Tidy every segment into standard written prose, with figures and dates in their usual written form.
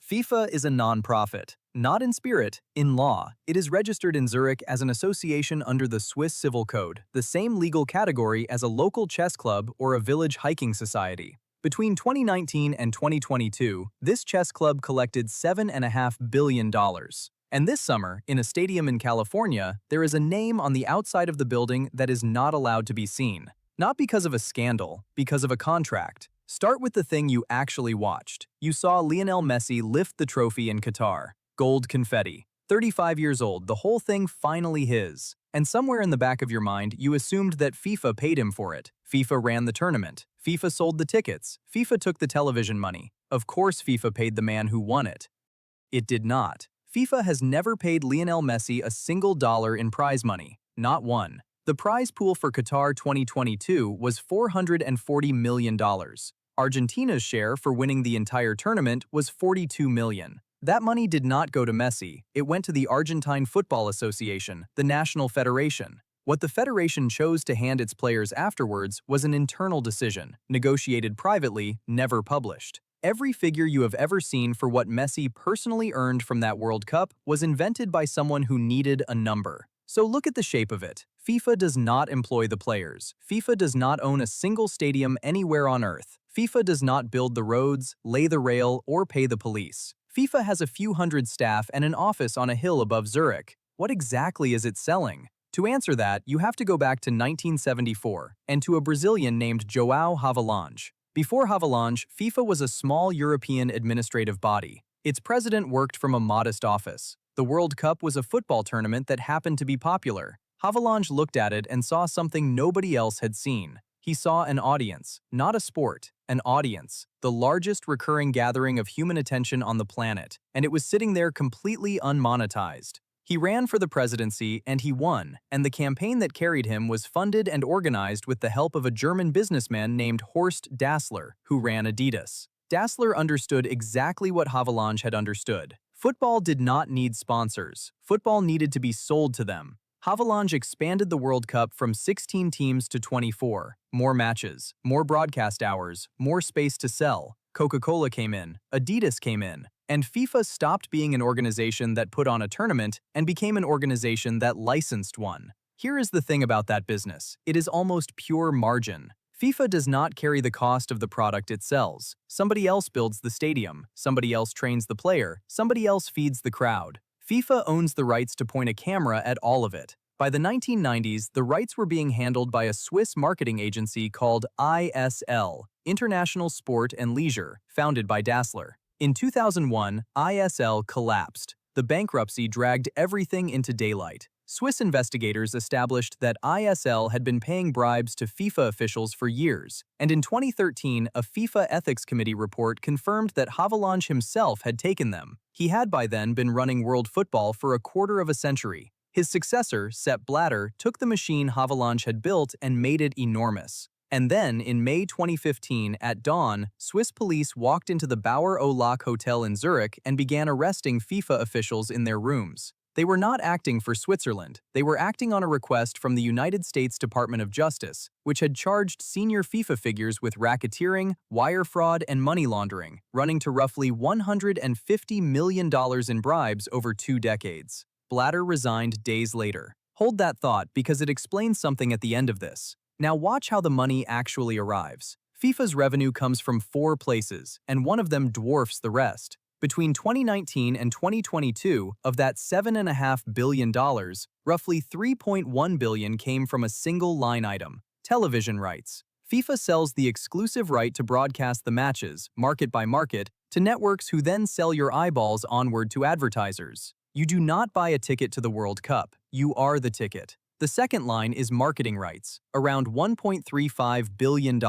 FIFA is a non-profit, not in spirit, in law. It is registered in Zurich as an association under the Swiss Civil Code, the same legal category as a local chess club or a village hiking society. Between 2019 and 2022, this chess club collected $7.5 billion. And this summer, in a stadium in California, there is a name on the outside of the building that is not allowed to be seen. Not because of a scandal, because of a contract. Start with the thing you actually watched. You saw Lionel Messi lift the trophy in Qatar. Gold confetti. 35 years old, the whole thing finally his. And somewhere in the back of your mind, you assumed that FIFA paid him for it. FIFA ran the tournament. FIFA sold the tickets. FIFA took the television money. Of course FIFA paid the man who won it. It did not. FIFA has never paid Lionel Messi a single dollar in prize money. Not one. The prize pool for Qatar 2022 was $440 million. Argentina's share for winning the entire tournament was $42 million. That money did not go to Messi, it went to the Argentine Football Association, the national federation. What the federation chose to hand its players afterwards was an internal decision, negotiated privately, never published. Every figure you have ever seen for what Messi personally earned from that World Cup was invented by someone who needed a number. So look at the shape of it. FIFA does not employ the players. FIFA does not own a single stadium anywhere on Earth. FIFA does not build the roads, lay the rail, or pay the police. FIFA has a few hundred staff and an office on a hill above Zurich. What exactly is it selling? To answer that, you have to go back to 1974 and to a Brazilian named João Havelange. Before Havelange, FIFA was a small European administrative body. Its president worked from a modest office. The World Cup was a football tournament that happened to be popular. Havelange looked at it and saw something nobody else had seen. He saw an audience, not a sport, an audience, the largest recurring gathering of human attention on the planet, and it was sitting there completely unmonetized. He ran for the presidency and he won, and the campaign that carried him was funded and organized with the help of a German businessman named Horst Dassler, who ran Adidas. Dassler understood exactly what Havelange had understood. Football did not need sponsors. Football needed to be sold to them. Havelange expanded the World Cup from 16 teams to 24. More matches, more broadcast hours, more space to sell. Coca-Cola came in, Adidas came in, and FIFA stopped being an organization that put on a tournament and became an organization that licensed one. Here is the thing about that business. It is almost pure margin. FIFA does not carry the cost of the product it sells. Somebody else builds the stadium, somebody else trains the player, somebody else feeds the crowd. FIFA owns the rights to point a camera at all of it. By the 1990s, the rights were being handled by a Swiss marketing agency called ISL, International Sport and Leisure, founded by Dassler. In 2001, ISL collapsed. The bankruptcy dragged everything into daylight. Swiss investigators established that ISL had been paying bribes to FIFA officials for years, and in 2013, a FIFA Ethics Committee report confirmed that Havelange himself had taken them. He had by then been running world football for a quarter of a century. His successor, Sepp Blatter, took the machine Havelange had built and made it enormous. And then, in May 2015, at dawn, Swiss police walked into the Bauer au Lac Hotel in Zurich and began arresting FIFA officials in their rooms. They were not acting for Switzerland, they were acting on a request from the United States Department of Justice, which had charged senior FIFA figures with racketeering, wire fraud, and money laundering, running to roughly $150 million in bribes over 2 decades. Blatter resigned days later. Hold that thought because it explains something at the end of this. Now watch how the money actually arrives. FIFA's revenue comes from 4 places, and one of them dwarfs the rest. Between 2019 and 2022, of that $7.5 billion, roughly $3.1 billion came from a single line item: television rights. FIFA sells the exclusive right to broadcast the matches, market by market, to networks who then sell your eyeballs onward to advertisers. You do not buy a ticket to the World Cup, you are the ticket. The second line is marketing rights, around $1.35 billion.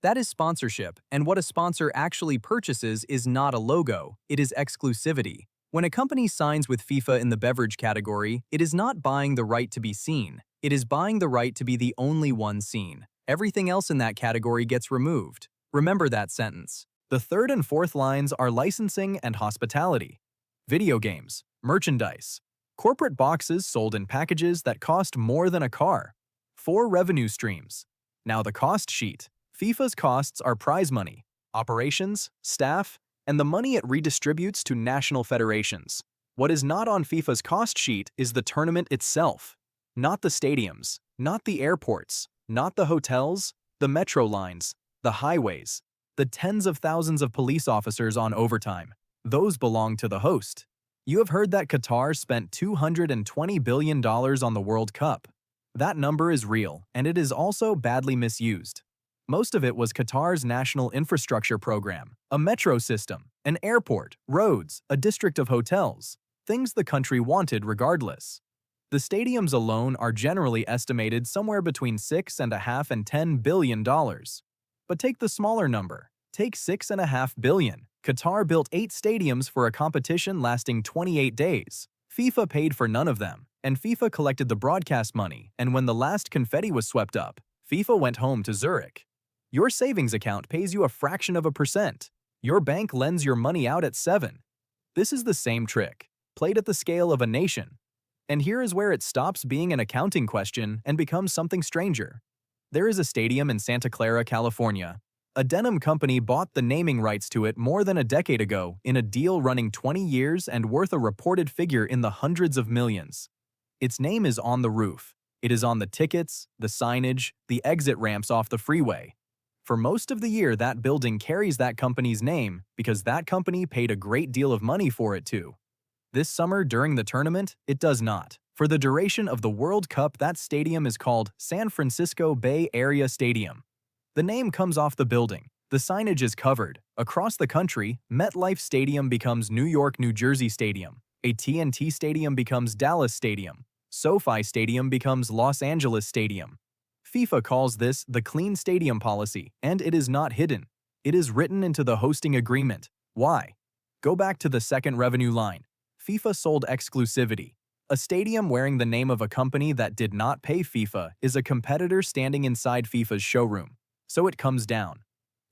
That is sponsorship, and what a sponsor actually purchases is not a logo, it is exclusivity. When a company signs with FIFA in the beverage category, it is not buying the right to be seen, it is buying the right to be the only one seen. Everything else in that category gets removed. Remember that sentence. The third and fourth lines are licensing and hospitality. Video games, merchandise, corporate boxes sold in packages that cost more than a car. 4 revenue streams. Now the cost sheet. FIFA's costs are prize money, operations, staff, and the money it redistributes to national federations. What is not on FIFA's cost sheet is the tournament itself. Not the stadiums, not the airports, not the hotels, the metro lines, the highways, the tens of thousands of police officers on overtime. Those belong to the host. You have heard that Qatar spent $220 billion on the World Cup. That number is real, and it is also badly misused. Most of it was Qatar's national infrastructure program, a metro system, an airport, roads, a district of hotels, things the country wanted regardless. The stadiums alone are generally estimated somewhere between $6.5 and $10 billion. But take the smaller number. Take $6.5 billion. Qatar built 8 stadiums for a competition lasting 28 days. FIFA paid for none of them, and FIFA collected the broadcast money, and when the last confetti was swept up, FIFA went home to Zurich. Your savings account pays you a fraction of a percent. Your bank lends your money out at 7. This is the same trick, played at the scale of a nation. And here is where it stops being an accounting question and becomes something stranger. There is a stadium in Santa Clara, California. A denim company bought the naming rights to it more than a decade ago in a deal running 20 years and worth a reported figure in the hundreds of millions. Its name is on the roof. It is on the tickets, the signage, the exit ramps off the freeway. For most of the year, that building carries that company's name because that company paid a great deal of money for it too. This summer, during the tournament, it does not. For the duration of the World Cup, that stadium is called San Francisco Bay Area Stadium. The name comes off the building. The signage is covered. Across the country, MetLife Stadium becomes New York, New Jersey Stadium. AT&T Stadium becomes Dallas Stadium. SoFi Stadium becomes Los Angeles Stadium. FIFA calls this the clean stadium policy, and it is not hidden. It is written into the hosting agreement. Why? Go back to the second revenue line. FIFA sold exclusivity. A stadium wearing the name of a company that did not pay FIFA is a competitor standing inside FIFA's showroom. So it comes down.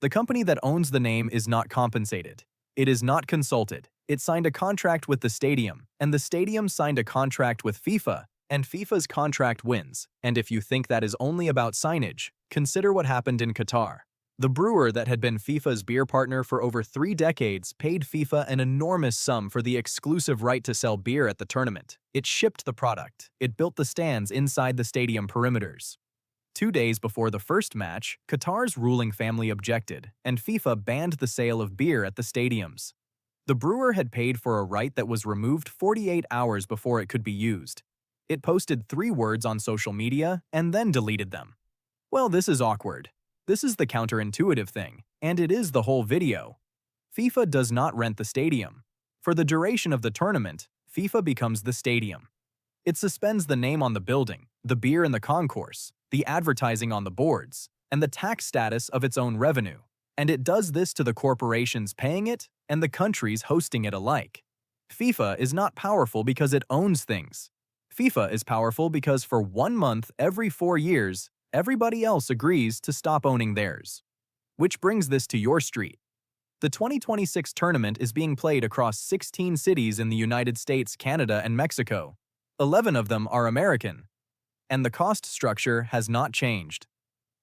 The company that owns the name is not compensated. It is not consulted. It signed a contract with the stadium, and the stadium signed a contract with FIFA, and FIFA's contract wins. And if you think that is only about signage, consider what happened in Qatar. The brewer that had been FIFA's beer partner for over 3 decades paid FIFA an enormous sum for the exclusive right to sell beer at the tournament. It shipped the product. It built the stands inside the stadium perimeters. 2 days before the first match, Qatar's ruling family objected, and FIFA banned the sale of beer at the stadiums. The brewer had paid for a right that was removed 48 hours before it could be used. It posted 3 words on social media and then deleted them. Well, this is awkward. This is the counterintuitive thing, and it is the whole video. FIFA does not rent the stadium. For the duration of the tournament, FIFA becomes the stadium. It suspends the name on the building, the beer in the concourse, the advertising on the boards, and the tax status of its own revenue. And it does this to the corporations paying it and the countries hosting it alike. FIFA is not powerful because it owns things. FIFA is powerful because for 1 month every 4 years, everybody else agrees to stop owning theirs. Which brings this to your street. The 2026 tournament is being played across 16 cities in the United States, Canada, and Mexico. 11 of them are American. And the cost structure has not changed.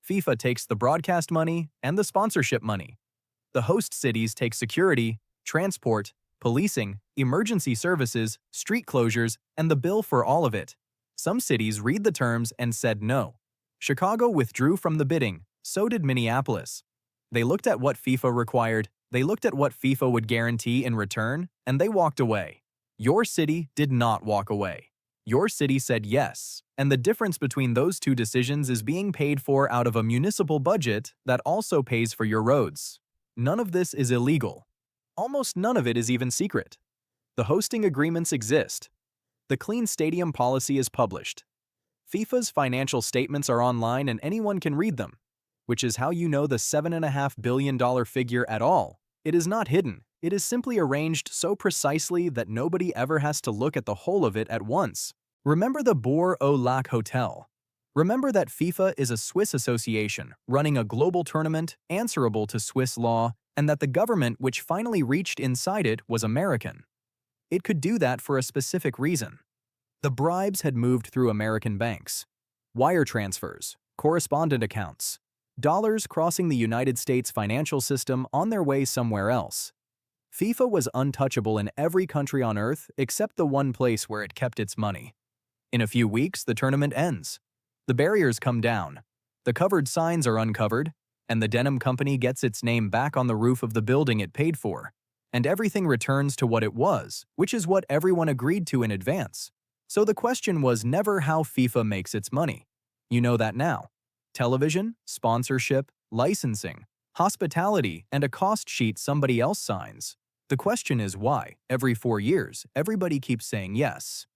FIFA takes the broadcast money and the sponsorship money. The host cities take security, transport, policing, emergency services, street closures, and the bill for all of it. Some cities read the terms and said no. Chicago withdrew from the bidding, so did Minneapolis. They looked at what FIFA required, they looked at what FIFA would guarantee in return, and they walked away. Your city did not walk away. Your city said yes, and the difference between those 2 decisions is being paid for out of a municipal budget that also pays for your roads. None of this is illegal. Almost none of it is even secret. The hosting agreements exist. The clean stadium policy is published. FIFA's financial statements are online and anyone can read them, which is how you know the $7.5 billion figure at all. It is not hidden. It is simply arranged so precisely that nobody ever has to look at the whole of it at once. Remember the Bourg au Lac Hotel. Remember that FIFA is a Swiss association running a global tournament answerable to Swiss law, and that the government which finally reached inside it was American. It could do that for a specific reason. The bribes had moved through American banks. Wire transfers, correspondent accounts, dollars crossing the United States financial system on their way somewhere else. FIFA was untouchable in every country on Earth except the one place where it kept its money. In a few weeks, the tournament ends. The barriers come down. The covered signs are uncovered, and the denim company gets its name back on the roof of the building it paid for. And everything returns to what it was, which is what everyone agreed to in advance. So the question was never how FIFA makes its money. You know that now. Television, sponsorship, licensing, hospitality, and a cost sheet somebody else signs. The question is why, every 4 years, everybody keeps saying yes.